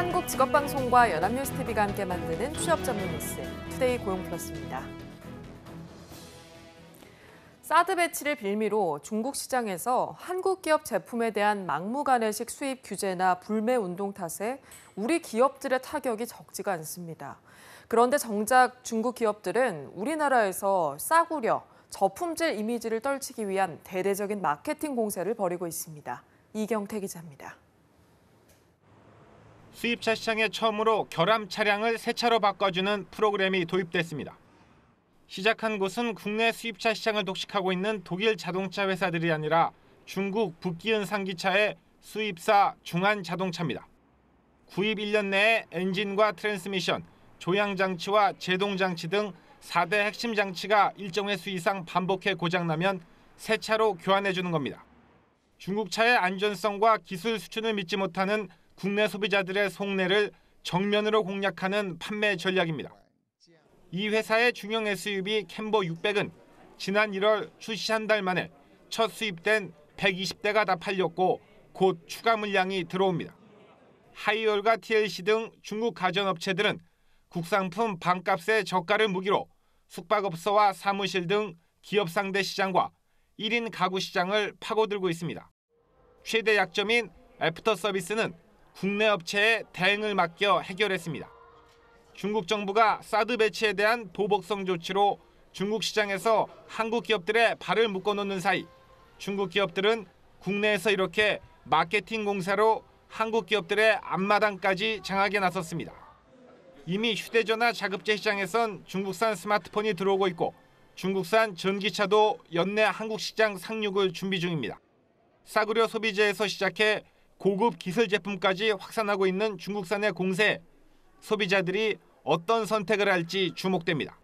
한국직업방송과 연합뉴스TV가 함께 만드는 취업 전문 뉴스, 투데이 고용플러스입니다. 사드 배치를 빌미로 중국 시장에서 한국 기업 제품에 대한 막무가내식 수입 규제나 불매 운동 탓에 우리 기업들의 타격이 적지가 않습니다. 그런데 정작 중국 기업들은 우리나라에서 싸구려, 저품질 이미지를 떨치기 위한 대대적인 마케팅 공세를 벌이고 있습니다. 이경태 기자입니다. 수입차 시장에 처음으로 결함 차량을 새 차로 바꿔주는 프로그램이 도입됐습니다. 시작한 곳은 국내 수입차 시장을 독식하고 있는 독일 자동차 회사들이 아니라 중국 북기은 상기차의 수입사 중안자동차입니다. 구입 1년 내에 엔진과 트랜스미션, 조향장치와 제동장치 등 4대 핵심 장치가 일정 횟수 이상 반복해 고장나면 새 차로 교환해주는 겁니다. 중국 차의 안전성과 기술 수준을 믿지 못하는 국내 소비자들의 속내를 정면으로 공략하는 판매 전략입니다. 이 회사의 중형 SUV 캠버 600은 지난 1월 출시 한 달 만에 첫 수입된 120대가 다 팔렸고 곧 추가 물량이 들어옵니다. 하이얼과 TLC 등 중국 가전업체들은 국산품 반값의 저가를 무기로 숙박업소와 사무실 등 기업 상대 시장과 1인 가구 시장을 파고들고 있습니다. 최대 약점인 애프터 서비스는 국내 업체에 대행을 맡겨 해결했습니다. 중국 정부가 사드 배치에 대한 보복성 조치로 중국 시장에서 한국 기업들의 발을 묶어놓는 사이 중국 기업들은 국내에서 이렇게 마케팅 공세로 한국 기업들의 앞마당까지 장악에 나섰습니다. 이미 휴대전화 자급제 시장에선 중국산 스마트폰이 들어오고 있고 중국산 전기차도 연내 한국 시장 상륙을 준비 중입니다. 싸구려 소비재에서 시작해 고급 기술 제품까지 확산하고 있는 중국산의 공세에 소비자들이 어떤 선택을 할지 주목됩니다.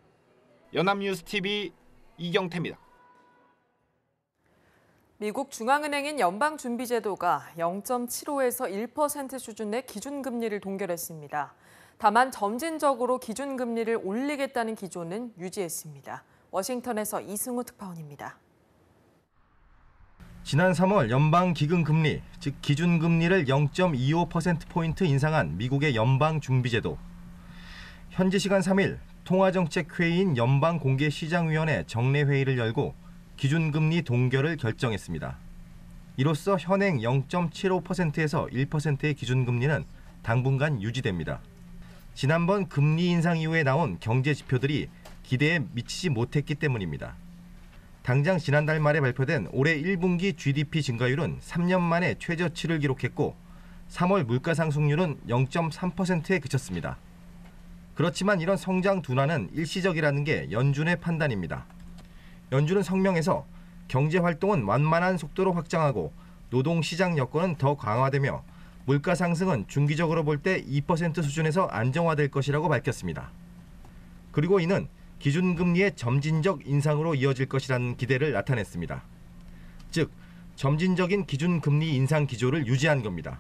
연합뉴스TV 이경태입니다. 미국 중앙은행인 연방준비제도가 0.75에서 1% 수준의 기준금리를 동결했습니다. 다만 점진적으로 기준금리를 올리겠다는 기조는 유지했습니다. 워싱턴에서 이승우 특파원입니다. 지난 3월 연방기금금리, 즉 기준금리를 0.25%포인트 인상한 미국의 연방준비제도. 현지 시간 3일 통화정책회의인 연방공개시장위원회 정례회의를 열고 기준금리 동결을 결정했습니다. 이로써 현행 0.75%에서 1%의 기준금리는 당분간 유지됩니다. 지난번 금리 인상 이후에 나온 경제 지표들이 기대에 미치지 못했기 때문입니다. 당장 지난달 말에 발표된 올해 1분기 GDP 증가율은 3년 만에 최저치를 기록했고 3월 물가 상승률은 0.3%에 그쳤습니다. 그렇지만 이런 성장 둔화는 일시적이라는 게 연준의 판단입니다. 연준은 성명에서 경제 활동은 완만한 속도로 확장하고 노동시장 여건은 더 강화되며 물가 상승은 중기적으로 볼 때 2% 수준에서 안정화될 것이라고 밝혔습니다. 그리고 이는 기준금리의 점진적 인상으로 이어질 것이라는 기대를 나타냈습니다. 즉, 점진적인 기준금리 인상 기조를 유지한 겁니다.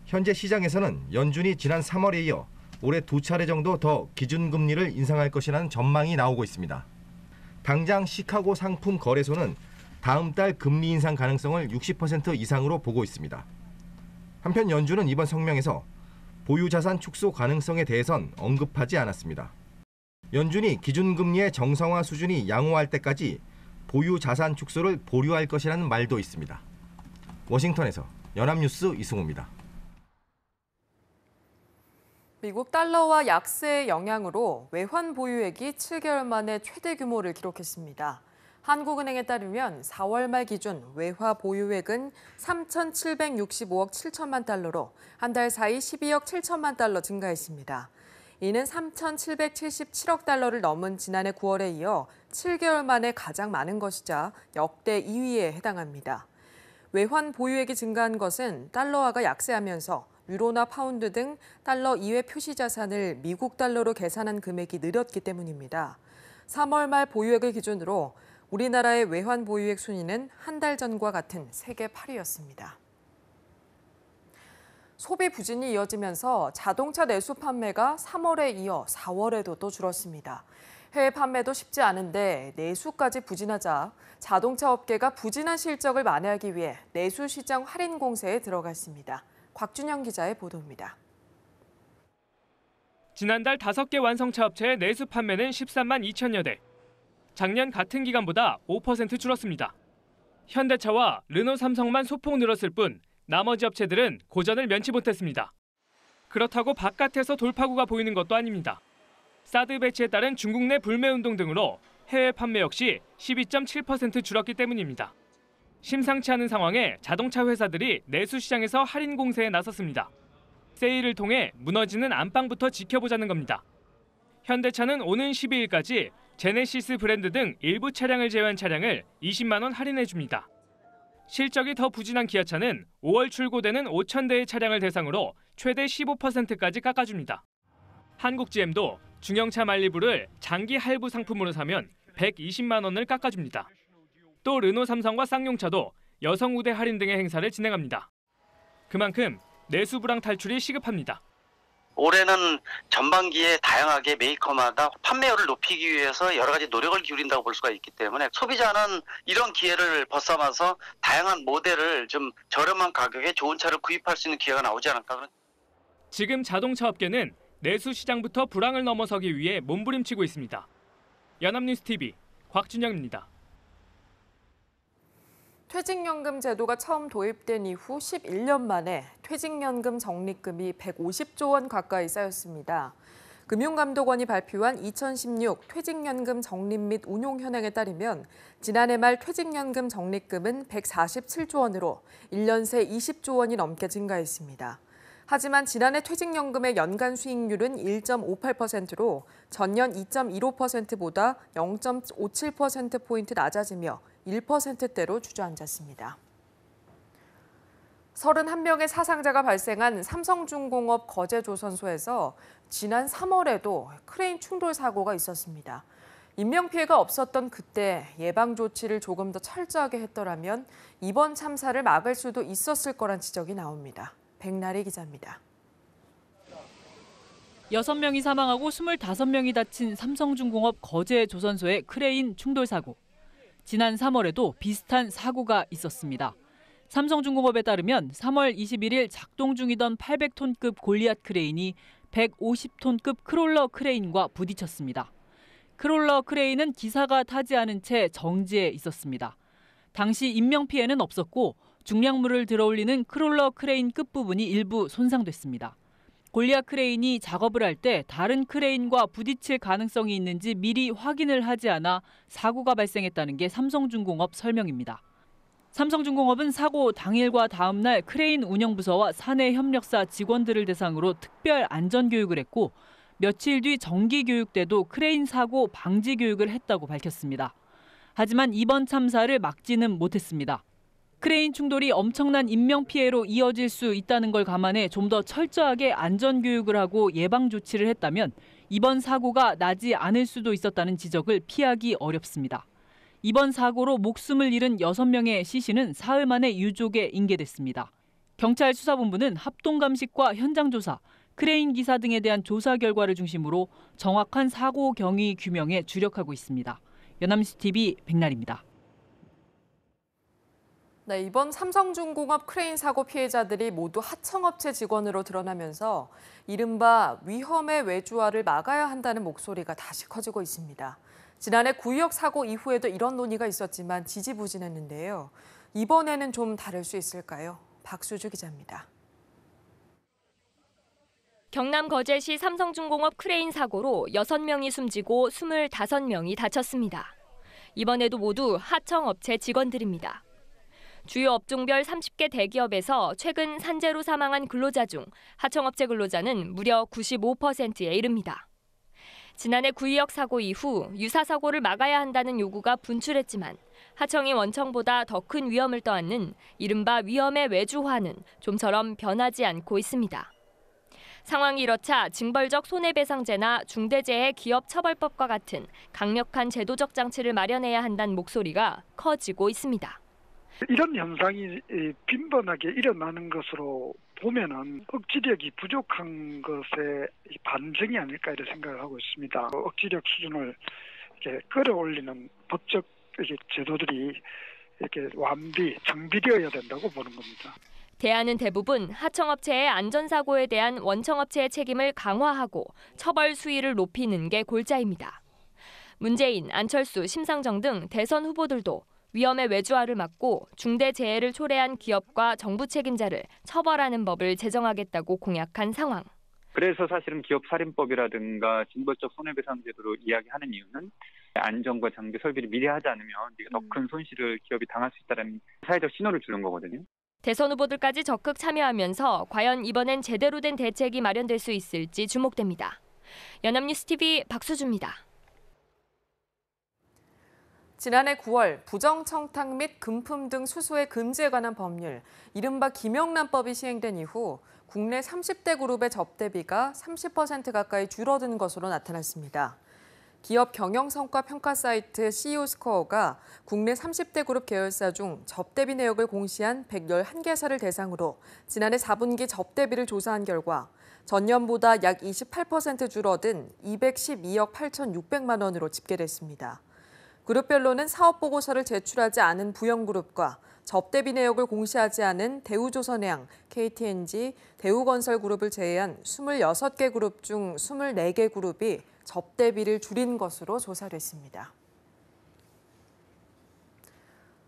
현재 시장에서는 연준이 지난 3월에 이어 올해 2차례 정도 더 기준금리를 인상할 것이라는 전망이 나오고 있습니다. 당장 시카고 상품 거래소는 다음 달 금리 인상 가능성을 60% 이상으로 보고 있습니다. 한편 연준은 이번 성명에서 보유자산 축소 가능성에 대해선 언급하지 않았습니다. 연준이 기준금리의 정상화 수준이 양호할 때까지 보유자산 축소를 보류할 것이라는 말도 있습니다. 워싱턴에서 연합뉴스 이승우입니다. 미국 달러와 약세의 영향으로 외환 보유액이 7개월 만에 최대 규모를 기록했습니다. 한국은행에 따르면 4월 말 기준 외화 보유액은 3,765억 7천만 달러로 한 달 사이 12억 7천만 달러 증가했습니다. 이는 3,777억 달러를 넘은 지난해 9월에 이어 7개월 만에 가장 많은 것이자 역대 2위에 해당합니다. 외환 보유액이 증가한 것은 달러화가 약세하면서 유로나 파운드 등 달러 이외 표시 자산을 미국 달러로 계산한 금액이 늘었기 때문입니다. 3월 말 보유액을 기준으로 우리나라의 외환 보유액 순위는 한 달 전과 같은 세계 8위였습니다. 소비 부진이 이어지면서 자동차 내수 판매가 3월에 이어 4월에도 또 줄었습니다. 해외 판매도 쉽지 않은데 내수까지 부진하자 자동차 업계가 부진한 실적을 만회하기 위해 내수 시장 할인 공세에 들어갔습니다. 곽준영 기자의 보도입니다. 지난달 5개 완성차 업체의 내수 판매는 13만 2천여 대. 작년 같은 기간보다 5% 줄었습니다. 현대차와 르노, 삼성만 소폭 늘었을 뿐 나머지 업체들은 고전을 면치 못했습니다. 그렇다고 바깥에서 돌파구가 보이는 것도 아닙니다. 사드 배치에 따른 중국 내 불매운동 등으로 해외 판매 역시 12.7% 줄었기 때문입니다. 심상치 않은 상황에 자동차 회사들이 내수 시장에서 할인 공세에 나섰습니다. 세일을 통해 무너지는 안방부터 지켜보자는 겁니다. 현대차는 오는 12일까지 제네시스 브랜드 등 일부 차량을 제외한 차량을 20만 원 할인해 줍니다. 실적이 더 부진한 기아차는 5월 출고되는 5천 대의 차량을 대상으로 최대 15%까지 깎아줍니다. 한국 GM도 중형차 말리부를 장기 할부 상품으로 사면 120만 원을 깎아줍니다. 또 르노, 삼성과 쌍용차도 여성 우대 할인 등의 행사를 진행합니다. 그만큼 내수 불황 탈출이 시급합니다. 올해는 전반기에 다양하게 메이커마다 판매율을 높이기 위해서 여러 가지 노력을 기울인다고 볼 수가 있기 때문에 소비자는 이런 기회를 벗삼아서 다양한 모델을 좀 저렴한 가격에 좋은 차를 구입할 수 있는 기회가 나오지 않을까. 지금 자동차 업계는 내수 시장부터 불황을 넘어서기 위해 몸부림치고 있습니다. 연합뉴스TV 곽준영입니다. 퇴직연금 제도가 처음 도입된 이후 11년 만에 퇴직연금 적립금이 150조 원 가까이 쌓였습니다. 금융감독원이 발표한 2016 퇴직연금 적립 및 운용 현황에 따르면 지난해 말 퇴직연금 적립금은 147조 원으로 1년 새 20조 원이 넘게 증가했습니다. 하지만 지난해 퇴직연금의 연간 수익률은 1.58%로 전년 2.15%보다 0.57%포인트 낮아지며 1%대로 주저앉았습니다. 31명의 사상자가 발생한 삼성중공업 거제조선소에서 지난 3월에도 크레인 충돌 사고가 있었습니다. 인명피해가 없었던 그때 예방 조치를 조금 더 철저하게 했더라면 이번 참사를 막을 수도 있었을 거란 지적이 나옵니다. 백나리 기자입니다. 6명이 사망하고 25명이 다친 삼성중공업 거제조선소의 크레인 충돌 사고. 지난 3월에도 비슷한 사고가 있었습니다. 삼성중공업에 따르면 3월 21일 작동 중이던 800톤급 골리앗 크레인이 150톤급 크롤러 크레인과 부딪혔습니다. 크롤러 크레인은 기사가 타지 않은 채 정지해 있었습니다. 당시 인명피해는 없었고 중량물을 들어올리는 크롤러 크레인 끝부분이 일부 손상됐습니다. 골리앗 크레인이 작업을 할 때 다른 크레인과 부딪힐 가능성이 있는지 미리 확인을 하지 않아 사고가 발생했다는 게 삼성중공업 설명입니다. 삼성중공업은 사고 당일과 다음 날 크레인 운영부서와 사내 협력사 직원들을 대상으로 특별 안전교육을 했고 며칠 뒤 정기교육 때도 크레인 사고 방지 교육을 했다고 밝혔습니다. 하지만 이번 참사를 막지는 못했습니다. 크레인 충돌이 엄청난 인명피해로 이어질 수 있다는 걸 감안해 좀 더 철저하게 안전교육을 하고 예방조치를 했다면 이번 사고가 나지 않을 수도 있었다는 지적을 피하기 어렵습니다. 이번 사고로 목숨을 잃은 6명의 시신은 사흘 만에 유족에 인계됐습니다. 경찰 수사본부는 합동감식과 현장조사, 크레인 기사 등에 대한 조사 결과를 중심으로 정확한 사고 경위 규명에 주력하고 있습니다. 연합뉴스TV 백나리입니다. 네, 이번 삼성중공업 크레인 사고 피해자들이 모두 하청업체 직원으로 드러나면서 이른바 위험의 외주화를 막아야 한다는 목소리가 다시 커지고 있습니다. 지난해 구의역 사고 이후에도 이런 논의가 있었지만 지지부진했는데요. 이번에는 좀 다를 수 있을까요? 박수주 기자입니다. 경남 거제시 삼성중공업 크레인 사고로 6명이 숨지고 25명이 다쳤습니다. 이번에도 모두 하청업체 직원들입니다. 주요 업종별 30개 대기업에서 최근 산재로 사망한 근로자 중 하청업체 근로자는 무려 95%에 이릅니다. 지난해 구의역 사고 이후 유사 사고를 막아야 한다는 요구가 분출했지만 하청이 원청보다 더 큰 위험을 떠안는 이른바 위험의 외주화는 좀처럼 변하지 않고 있습니다. 상황이 이렇자 징벌적 손해배상제나 중대재해 기업처벌법과 같은 강력한 제도적 장치를 마련해야 한다는 목소리가 커지고 있습니다. 이런 현상이 빈번하게 일어나는 것으로 보면은 억지력이 부족한 것의 반증이 아닐까 이런 생각을 하고 있습니다. 억지력 수준을 이렇게 끌어올리는 법적 제도들이 이렇게 정비되어야 된다고 보는 겁니다. 대안은 대부분 하청업체의 안전사고에 대한 원청업체의 책임을 강화하고 처벌 수위를 높이는 게 골자입니다. 문재인, 안철수, 심상정 등 대선 후보들도 위험의 외주화를 막고 중대재해를 초래한 기업과 정부 책임자를 처벌하는 법을 제정하겠다고 공약한 상황. 그래서 사실은 기업살인법이라든가 징벌적 손해배상 제도로 이야기하는 이유는 안전과 장비 설비를 미리 하지 않으면 더 큰 손실을 기업이 당할 수 있다는 사회적 신호를 주는 거거든요. 대선 후보들까지 적극 참여하면서 과연 이번엔 제대로 된 대책이 마련될 수 있을지 주목됩니다. 연합뉴스TV 박수주입니다. 지난해 9월 부정청탁 및 금품 등 수수의 금지에 관한 법률, 이른바 김영란법이 시행된 이후 국내 30대 그룹의 접대비가 30% 가까이 줄어든 것으로 나타났습니다. 기업 경영성과 평가 사이트 CEO스코어가 국내 30대 그룹 계열사 중 접대비 내역을 공시한 111개사를 대상으로 지난해 4분기 접대비를 조사한 결과 전년보다 약 28% 줄어든 212억 8,600만 원으로 집계됐습니다. 그룹별로는 사업보고서를 제출하지 않은 부영그룹과 접대비 내역을 공시하지 않은 대우조선해양, KTNG, 대우건설그룹을 제외한 26개 그룹 중 24개 그룹이 접대비를 줄인 것으로 조사됐습니다.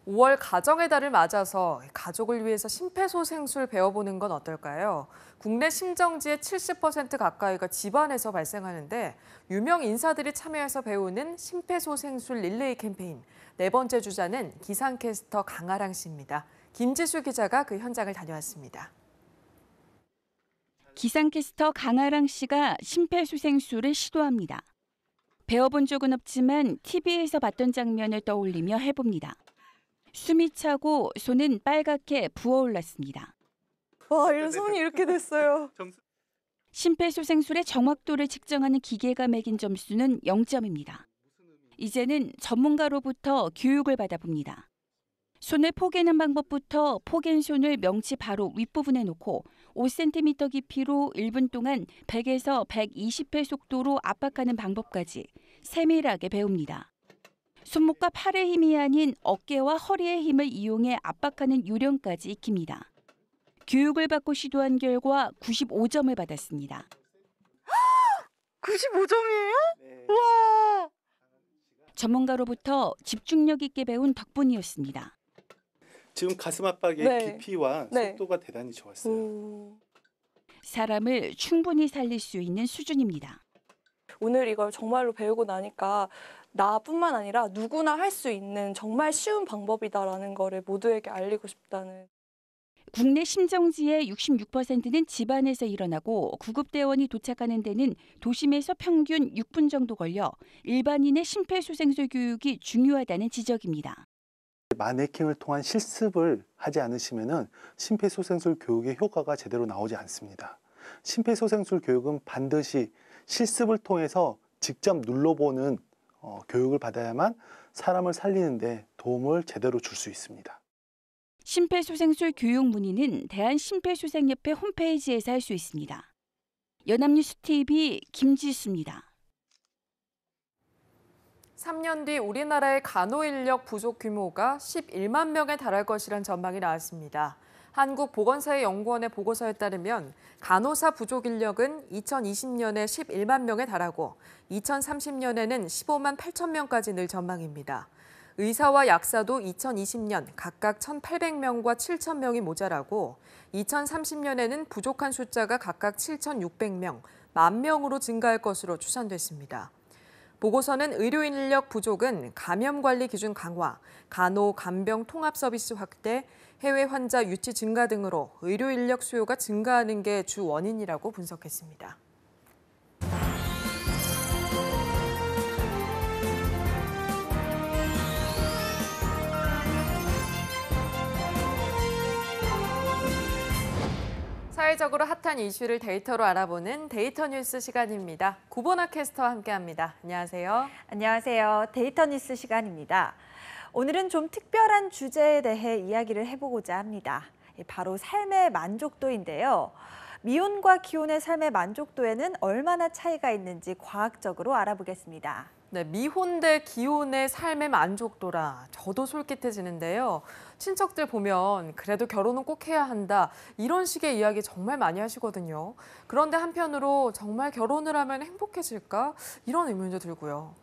5월 가정의 달을 맞아서 가족을 위해서 심폐소생술 배워보는 건 어떨까요? 국내 심정지의 70% 가까이가 집안에서 발생하는데 유명 인사들이 참여해서 배우는 심폐소생술 릴레이 캠페인. 네 번째 주자는 기상캐스터 강아랑 씨입니다. 김지수 기자가 그 현장을 다녀왔습니다. 기상캐스터 강아랑 씨가 심폐소생술을 시도합니다. 배워본 적은 없지만 TV에서 봤던 장면을 떠올리며 해봅니다. 숨이 차고 손은 빨갛게 부어올랐습니다. 와, 이런 손이 이렇게 됐어요. 심폐소생술의 정확도를 측정하는 기계가 매긴 점수는 0점입니다. 이제는 전문가로부터 교육을 받아봅니다. 손을 포개는 방법부터 포갠 손을 명치 바로 윗부분에 놓고 5cm 깊이로 1분 동안 100에서 120회 속도로 압박하는 방법까지 세밀하게 배웁니다. 손목과 팔의 힘이 아닌 어깨와 허리의 힘을 이용해 압박하는 요령까지 익힙니다. 교육을 받고 시도한 결과 95점을 받았습니다. 95점이에요? 네. 와! 전문가로부터 집중력 있게 배운 덕분이었습니다. 지금 가슴 압박의 깊이와 속도가 대단히 좋았어요. 사람을 충분히 살릴 수 있는 수준입니다. 오늘 이걸 정말로 배우고 나니까 나뿐만 아니라 누구나 할 수 있는 정말 쉬운 방법이다라는 거를 모두에게 알리고 싶다는. 국내 심정지의 66%는 집안에서 일어나고 구급대원이 도착하는 데는 도심에서 평균 6분 정도 걸려 일반인의 심폐소생술 교육이 중요하다는 지적입니다. 마네킹을 통한 실습을 하지 않으시면 심폐소생술 교육의 효과가 제대로 나오지 않습니다. 심폐소생술 교육은 반드시 실습을 통해서 직접 눌러보는 교육을 받아야만 사람을 살리는 데 도움을 제대로 줄 수 있습니다. 심폐소생술 교육 문의는 대한심폐소생협회 홈페이지에서 할 수 있습니다. 연합뉴스TV 김지수입니다. 3년 뒤 우리나라의 간호 인력 부족 규모가 11만 명에 달할 것이란 전망이 나왔습니다. 한국보건사회연구원의 보고서에 따르면 간호사 부족 인력은 2020년에 11만 명에 달하고 2030년에는 15만 8천 명까지 늘 전망입니다. 의사와 약사도 2020년 각각 1,800명과 7,000명이 모자라고 2030년에는 부족한 숫자가 각각 7,600명, 10,000명으로 증가할 것으로 추산됐습니다. 보고서는 의료 인력 부족은 감염 관리 기준 강화, 간호, 간병 통합 서비스 확대, 해외 환자 유치 증가 등으로 의료 인력 수요가 증가하는 게 주 원인이라고 분석했습니다. 사회적으로 핫한 이슈를 데이터로 알아보는 데이터 뉴스 시간입니다. 구본아 캐스터와 함께합니다. 안녕하세요. 안녕하세요. 데이터 뉴스 시간입니다. 오늘은 좀 특별한 주제에 대해 이야기를 해보고자 합니다. 바로 삶의 만족도인데요. 미혼과 기혼의 삶의 만족도에는 얼마나 차이가 있는지 과학적으로 알아보겠습니다. 네, 미혼 대 기혼의 삶의 만족도라 저도 솔깃해지는데요. 친척들 보면 그래도 결혼은 꼭 해야 한다 이런 식의 이야기 정말 많이 하시거든요. 그런데 한편으로 정말 결혼을 하면 행복해질까 이런 의문도 들고요.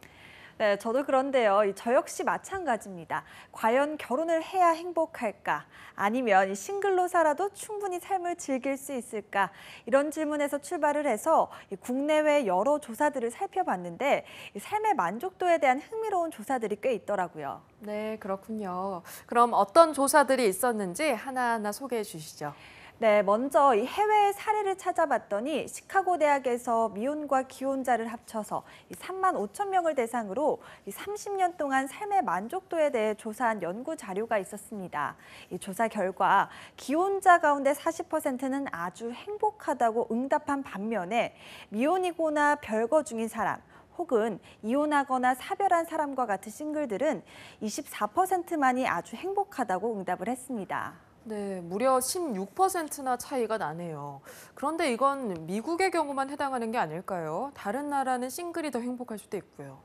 네, 저도 그런데요. 저 역시 마찬가지입니다. 과연 결혼을 해야 행복할까? 아니면 싱글로 살아도 충분히 삶을 즐길 수 있을까? 이런 질문에서 출발을 해서 국내외 여러 조사들을 살펴봤는데 삶의 만족도에 대한 흥미로운 조사들이 꽤 있더라고요. 네, 그렇군요. 그럼 어떤 조사들이 있었는지 하나하나 소개해 주시죠. 네, 먼저 이 해외의 사례를 찾아봤더니 시카고 대학에서 미혼과 기혼자를 합쳐서 3만 5천 명을 대상으로 30년 동안 삶의 만족도에 대해 조사한 연구 자료가 있었습니다. 이 조사 결과 기혼자 가운데 40%는 아주 행복하다고 응답한 반면에 미혼이거나 별거 중인 사람, 혹은 이혼하거나 사별한 사람과 같은 싱글들은 24%만이 아주 행복하다고 응답을 했습니다. 네, 무려 16%나 차이가 나네요. 그런데 이건 미국의 경우만 해당하는 게 아닐까요? 다른 나라는 싱글이 더 행복할 수도 있고요.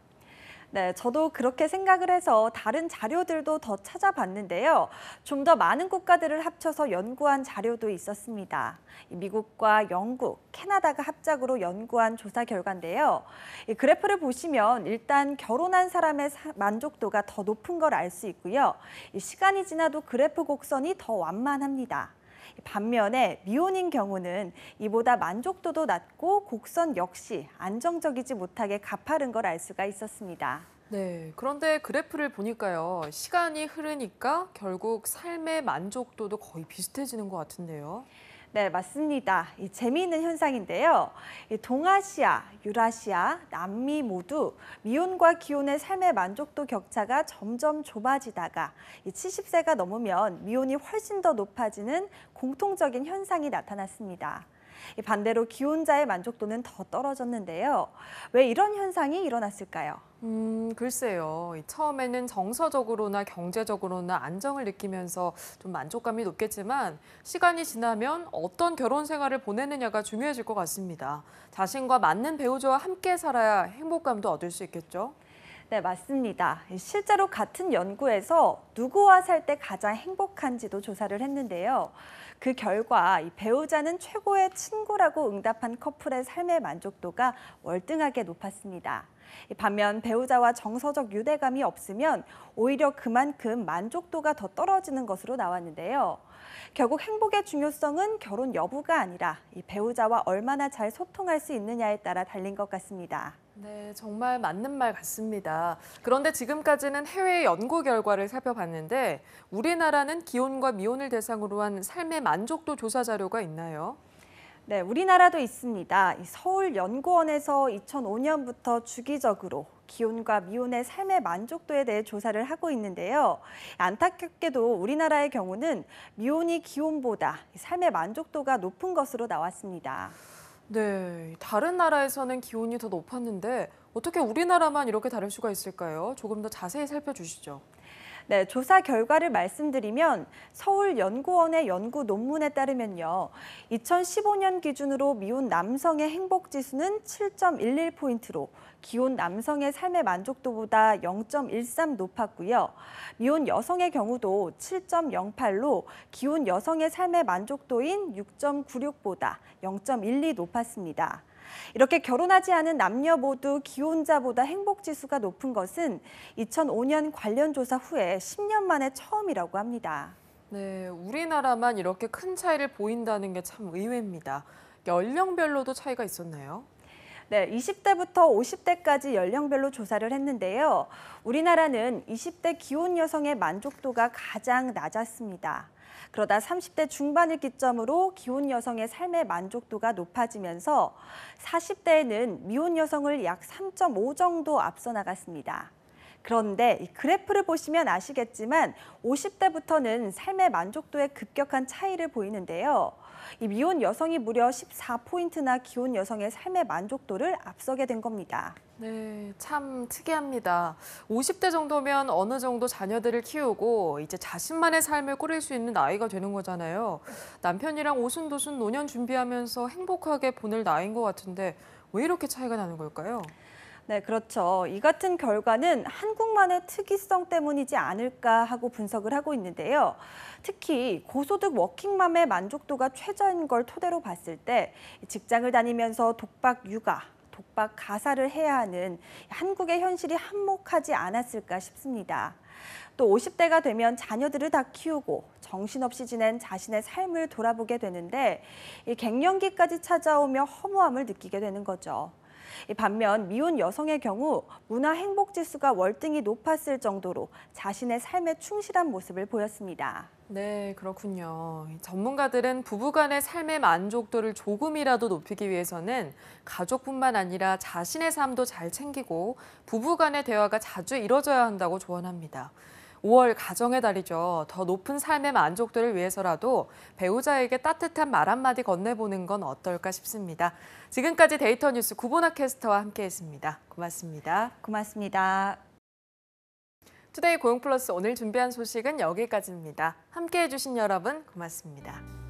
네, 저도 그렇게 생각을 해서 다른 자료들도 더 찾아봤는데요. 좀 더 많은 국가들을 합쳐서 연구한 자료도 있었습니다. 미국과 영국, 캐나다가 합작으로 연구한 조사 결과인데요. 이 그래프를 보시면 일단 결혼한 사람의 만족도가 더 높은 걸 알 수 있고요. 시간이 지나도 그래프 곡선이 더 완만합니다. 반면에 미혼인 경우는 이보다 만족도도 낮고 곡선 역시 안정적이지 못하게 가파른 걸 알 수가 있었습니다. 네, 그런데 그래프를 보니까요. 시간이 흐르니까 결국 삶의 만족도도 거의 비슷해지는 것 같은데요. 네, 맞습니다. 재미있는 현상인데요. 동아시아, 유라시아, 남미 모두 미혼과 기혼의 삶의 만족도 격차가 점점 좁아지다가 70세가 넘으면 미혼이 훨씬 더 높아지는 공통적인 현상이 나타났습니다. 반대로 기혼자의 만족도는 더 떨어졌는데요. 왜 이런 현상이 일어났을까요? 글쎄요. 처음에는 정서적으로나 경제적으로나 안정을 느끼면서 좀 만족감이 높겠지만 시간이 지나면 어떤 결혼 생활을 보내느냐가 중요해질 것 같습니다. 자신과 맞는 배우자와 함께 살아야 행복감도 얻을 수 있겠죠? 네, 맞습니다. 실제로 같은 연구에서 누구와 살 때 가장 행복한지도 조사를 했는데요. 그 결과 배우자는 최고의 친구라고 응답한 커플의 삶의 만족도가 월등하게 높았습니다. 반면 배우자와 정서적 유대감이 없으면 오히려 그만큼 만족도가 더 떨어지는 것으로 나왔는데요. 결국 행복의 중요성은 결혼 여부가 아니라 배우자와 얼마나 잘 소통할 수 있느냐에 따라 달린 것 같습니다. 네, 정말 맞는 말 같습니다. 그런데 지금까지는 해외 연구 결과를 살펴봤는데 우리나라는 기혼과 미혼을 대상으로 한 삶의 만족도 조사 자료가 있나요? 네, 우리나라도 있습니다. 서울연구원에서 2005년부터 주기적으로 기혼과 미혼의 삶의 만족도에 대해 조사를 하고 있는데요. 안타깝게도 우리나라의 경우는 미혼이 기혼보다 삶의 만족도가 높은 것으로 나왔습니다. 네, 다른 나라에서는 기혼이 더 높았는데 어떻게 우리나라만 이렇게 다를 수가 있을까요? 조금 더 자세히 살펴주시죠. 네, 조사 결과를 말씀드리면 서울연구원의 연구 논문에 따르면요. 2015년 기준으로 미혼 남성의 행복지수는 7.11포인트로 기혼 남성의 삶의 만족도보다 0.13 높았고요. 미혼 여성의 경우도 7.08로 기혼 여성의 삶의 만족도인 6.96보다 0.12 높았습니다. 이렇게 결혼하지 않은 남녀 모두 기혼자보다 행복지수가 높은 것은 2005년 관련 조사 후에 10년 만에 처음이라고 합니다. 네, 우리나라만 이렇게 큰 차이를 보인다는 게 참 의외입니다. 연령별로도 차이가 있었나요? 네, 20대부터 50대까지 연령별로 조사를 했는데요. 우리나라는 20대 기혼 여성의 만족도가 가장 낮았습니다. 그러다 30대 중반을 기점으로 기혼 여성의 삶의 만족도가 높아지면서 40대에는 미혼 여성을 약 3.5 정도 앞서 나갔습니다. 그런데 이 그래프를 보시면 아시겠지만 50대부터는 삶의 만족도에 급격한 차이를 보이는데요. 이 미혼 여성이 무려 14포인트나 기혼 여성의 삶의 만족도를 앞서게 된 겁니다. 네, 참 특이합니다. 50대 정도면 어느 정도 자녀들을 키우고 이제 자신만의 삶을 꾸릴 수 있는 나이가 되는 거잖아요. 남편이랑 오순도순 노년 준비하면서 행복하게 보낼 나이인 것 같은데 왜 이렇게 차이가 나는 걸까요? 네, 그렇죠. 이 같은 결과는 한국만의 특이성 때문이지 않을까 하고 분석을 하고 있는데요. 특히 고소득 워킹맘의 만족도가 최저인 걸 토대로 봤을 때 직장을 다니면서 독박 육아, 독박 가사를 해야 하는 한국의 현실이 한몫하지 않았을까 싶습니다. 또 50대가 되면 자녀들을 다 키우고 정신없이 지낸 자신의 삶을 돌아보게 되는데 이 갱년기까지 찾아오며 허무함을 느끼게 되는 거죠. 반면 미혼 여성의 경우 문화 행복 지수가 월등히 높았을 정도로 자신의 삶에 충실한 모습을 보였습니다. 네, 그렇군요. 전문가들은 부부간의 삶의 만족도를 조금이라도 높이기 위해서는 가족뿐만 아니라 자신의 삶도 잘 챙기고 부부간의 대화가 자주 이뤄져야 한다고 조언합니다. 5월 가정의 달이죠. 더 높은 삶의 만족도를 위해서라도 배우자에게 따뜻한 말 한마디 건네보는 건 어떨까 싶습니다. 지금까지 데이터 뉴스 구본학 캐스터와 함께했습니다. 고맙습니다. 고맙습니다. 투데이 고용플러스 오늘 준비한 소식은 여기까지입니다. 함께해 주신 여러분 고맙습니다.